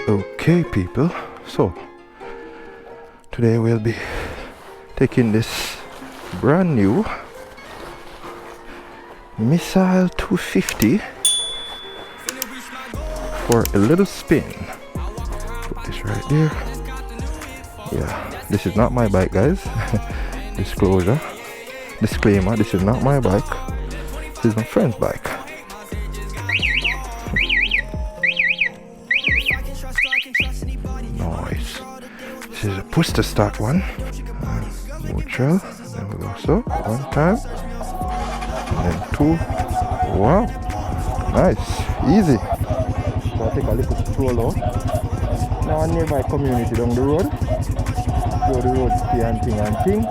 Okay people, so today we'll be taking this brand new Missile 250 for a little spin. Put this right there. Yeah, this is not my bike, guys. Disclosure, disclaimer, this is not my bike. This is my friend's bike. Nice. This is a push to start one. Neutral. There we go. So one time, and then two. Wow. Nice. Easy. So I take a little stroll out. Now a nearby community down the road. Go the road, see and thing.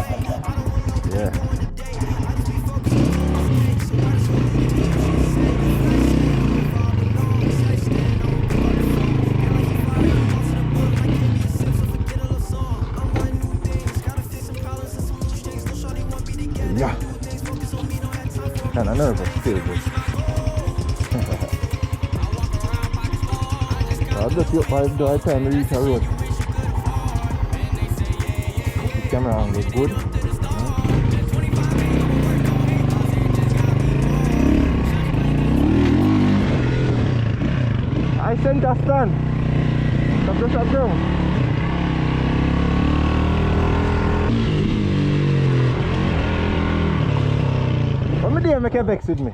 Yeah. Yeah. Kind of nervous still, but I'll just look by the time we reach a road. The camera angle is good. I sent a stand. Stop down. Come here, make a vex with me.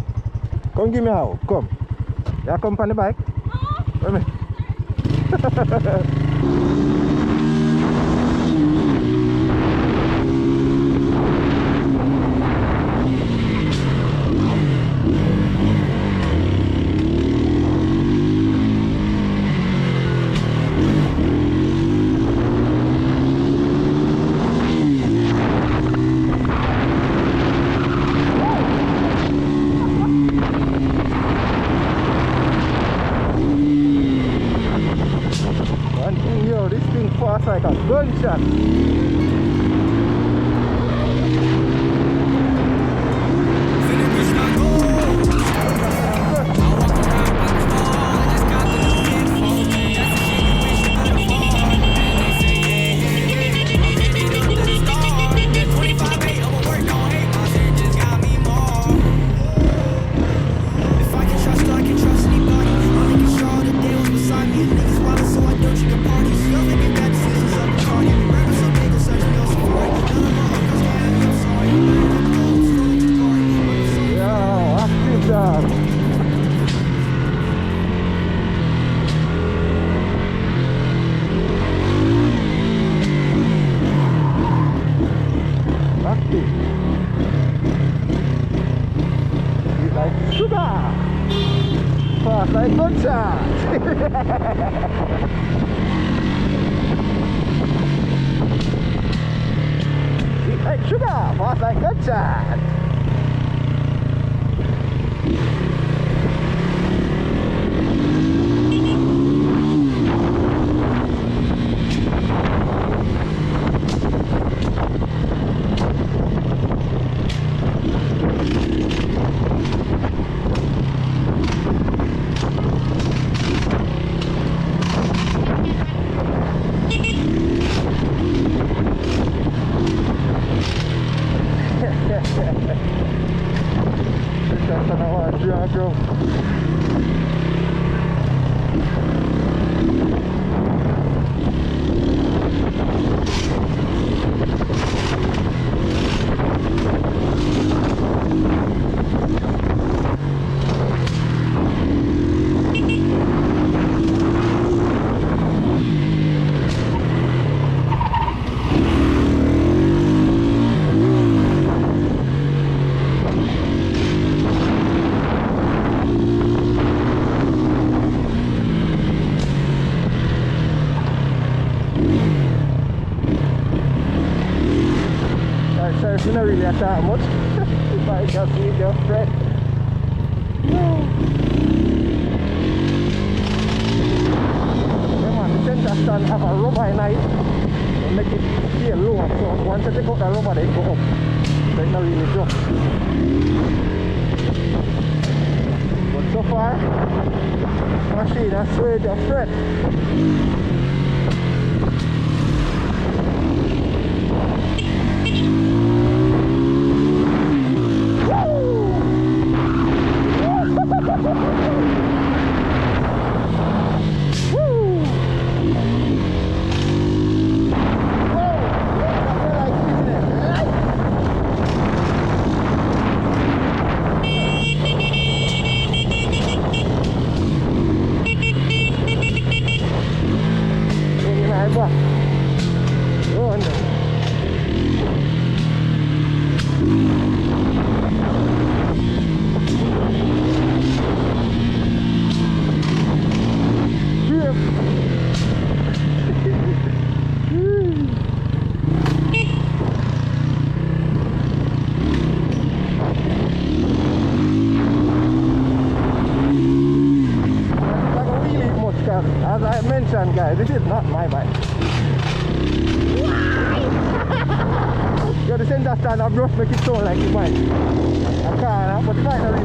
Come give me a hug. Come. You come on the bike? Come here. This thing fast like a gunshot. Fast like gunshot. Sweet like sugar, fast like gunshot. You don't really attack much. If I just need your friend. The center stand have a rubber in it and make it feel lower. So once you take out the rubber, they go up. So it's not really drop. But so far. Machine, I swear to fret. As I mentioned, guys, this is not my bike. You're the center stand of brush make it sound like your bike. I can't, but finally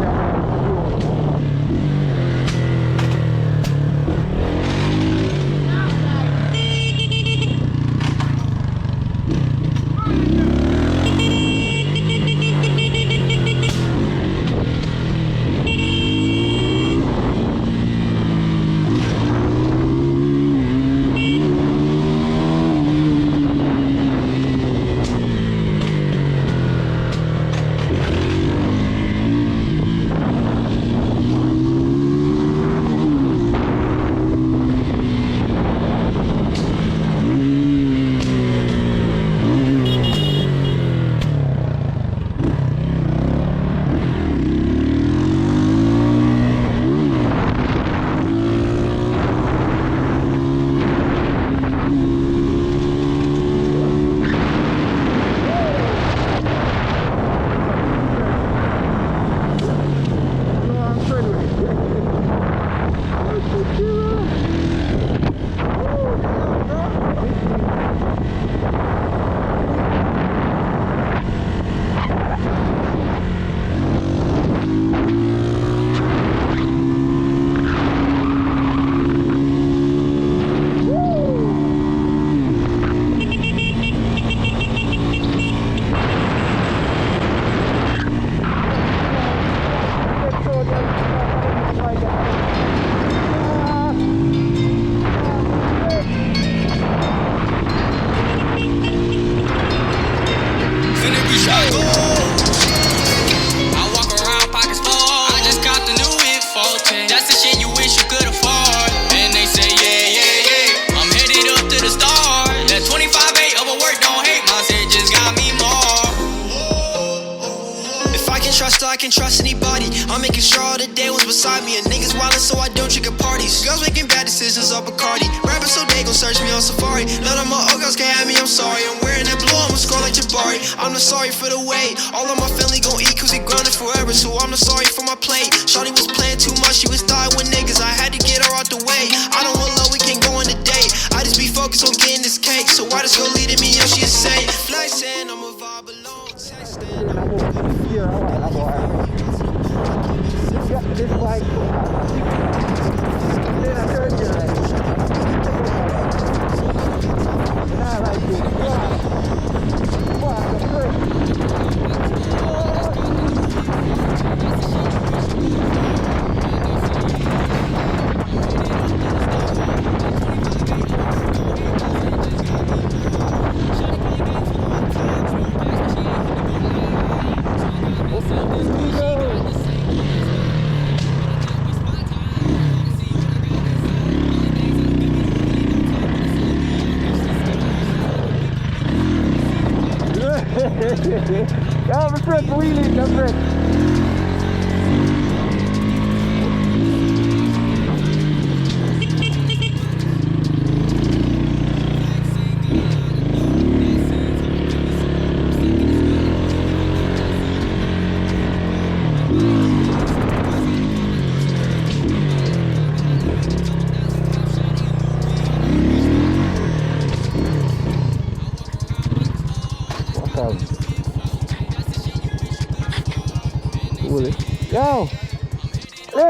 I can trust anybody. I'm making sure all the day was beside me. And niggas wildin' so I don't trick at parties. Girls making bad decisions off Bacardi. Rappers so they gon' search me on Safari. None of my old girls can have me, I'm sorry. I'm wearing that blue, I'ma score like Jabari. I'm not sorry for the wait. All of my family gon' eat cause we grounded forever. So I'm not sorry for my plate. Shawty was playing too much, she was dying with niggas. I had to get her out the way. I don't want love, we can't go on a date. I just be focused on getting this cake. So why this girl leading me, yo, she insane. Flexing, I'ma vibe alone. Texting, this bike, then I turned you like, and I like this. Wow, ja, mijn friend, wheelie, mijn friend.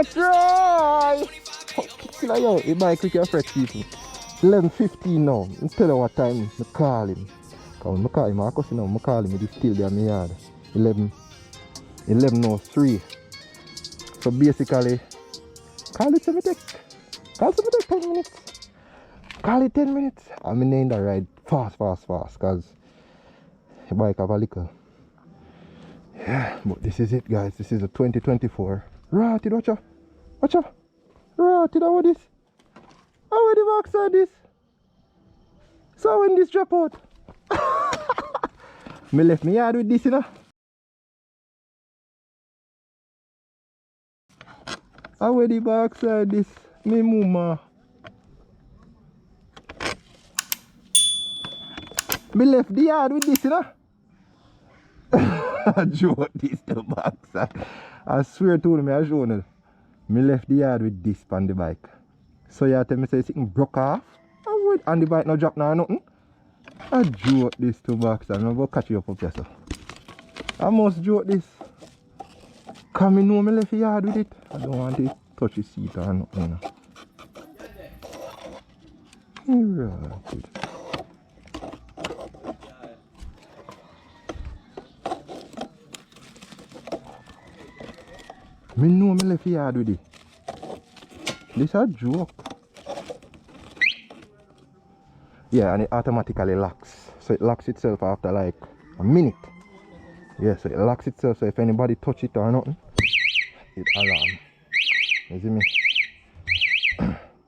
Let's roll! Killer, yo, he buy quick your fresh people. 11:15 now. I tell you what time I call him. Because I call him, I call him, he's still there in my yard. 11:03. So basically, call it 10 minutes. Call it 10 minutes. Call it 10 minutes. I'm in the ride fast. Because the bike have a little. Yeah, but this is it, guys. This is a 2024. Right, watch out. Right, how this? How the box are this? So when this drop out, me left me yard with this, you know. How the box are this? Me mama. Me left the yard with this, you know. I joke this the box. I swear to me, I show you. Me left the yard with this on the bike. So you tell me say something broke off and the bike no drop now nothing. I joke this to box and I'm going to catch you up here, so. I must joke this. Cause me know me left the yard with it. I don't want to touch the seat or nothing. Right. Me know me left the yard with it. This a joke. Yeah, and it automatically locks. So it locks itself after like a minute. Yeah, so it locks itself, so if anybody touch it or nothing, it alarm. You see me?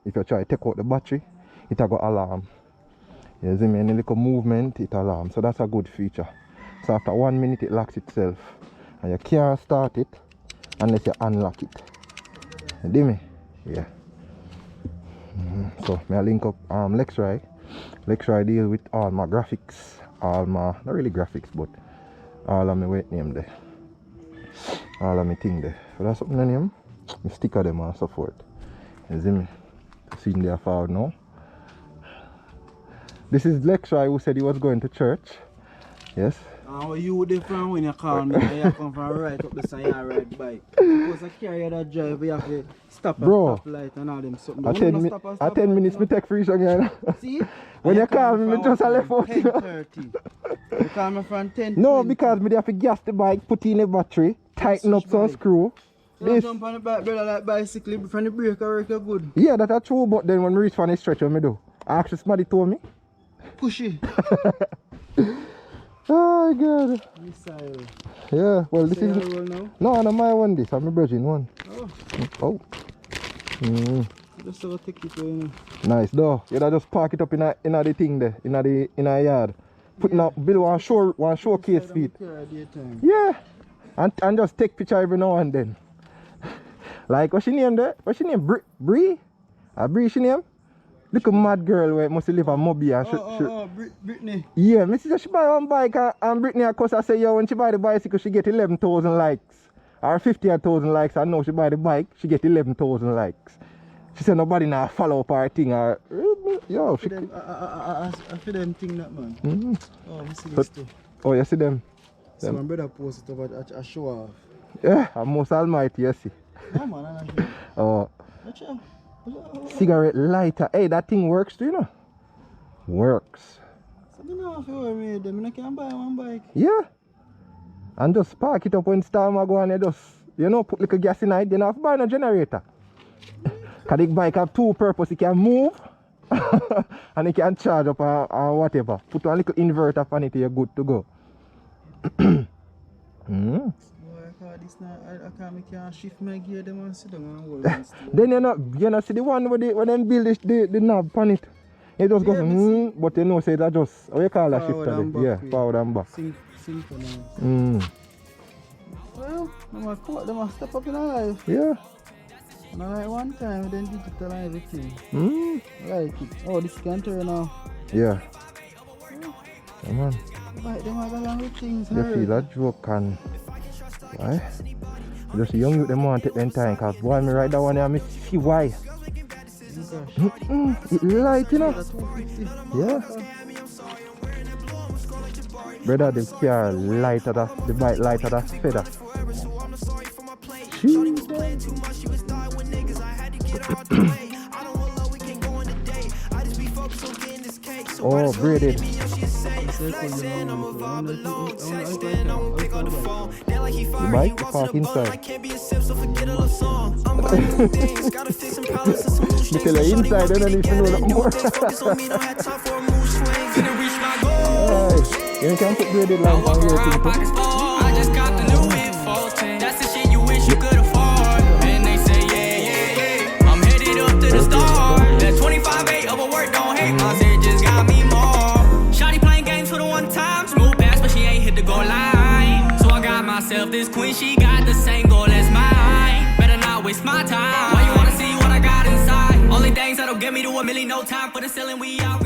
If you try to take out the battery, it will go alarm. You see me? Any little movement, it alarm. So that's a good feature. So after 1 minute it locks itself. And you can't start it unless you unlock it. You see me? Yeah. So I link up Lexry. Lexry deal with all my graphics, all my, not really graphics, but all of my weight name there, all of my thing there. So that's something in him. I sticker them and so forth. You see me? Seen there forward now. This is Lexry who said he was going to church. Yes. You different when you call me, you come from right up the side and ride bike. Because I carry that drive, you have to stop at stop light and all them something. At 10 minutes me take free again. See? When you call me, just a left out. 10:30. You call me from 10. No, because me have to gas the bike, put in a battery, tighten up some screw. You jump on the bike, brother, like bicycle, from the brake work you good. Yeah, that's true, but then when we reach from the stretch, what me do? Actually somebody told me. Push it. Oh god. Missile. Yeah, well this is now? No, my one this, I'm a virgin one. Oh. Just have to take it away. Nice though. You just park it up in the thing there, in a yard. Putting up build one showcase feet. Yeah. And just take picture every now and then. Like what's she name there? What's she name? Bree? Bree she name? Look a mad girl where must live a Moby and Brittany. Yeah, me see she buy one bike and Brittany of course I say yo when she buy the bicycle she get 11,000 likes. Or 50,000 likes. I know she buy the bike, she get 11,000 likes. She said nobody now follow up her thing or yo she I feel them thing that man. Oh I see this too. Oh you see them? So my brother posted over a show off. Yeah, I'm most almighty, you see. No man, I'm not Oh. sure. Cigarette lighter. Hey, that thing works, do you know? Works. So I don't know if you worry them. I can buy one bike. Yeah. And just park it up when storm go and you just, put little gas in it, you don't have to buy no generator. Because the bike have two purposes. It can move and it can charge up or whatever. Put a little inverter on it, you're good to go. This now, I can't shift my gear them and sit down and hold them still. Then you see the one where they build the knob on it. It just goes but you say that just how you call that shifter? Yeah, forward and back. Synchronized. Well, they must step up in our life. Yeah. And I like one time then digital and everything. I like it. Oh, this can turn now. Yeah. Yeah man. Like them have along with things. You feel that joke and why? Just young youth them want to take them time because boy me ride that one and I see why. It light you know. Yeah. Brother the car lighter the bike lighter the feather. Jeez. Oh, braided. You might park inside. Because inside, I don't need to know that more. You can put braided lamp on your thing. I just got the new info. That's the shit you wish you could afford. And they say, yeah. I'm headed up to the stars. That 25-8 of a work don't hate. My shit just got me more. Shawty playing games for the one time. Smooth pass, but she ain't hit the goal line. So I got myself this queen. She got the same goal as mine. Better not waste my time. Why you wanna see what I got inside? Only things that'll get me to $1 million. No time for the ceiling. We out.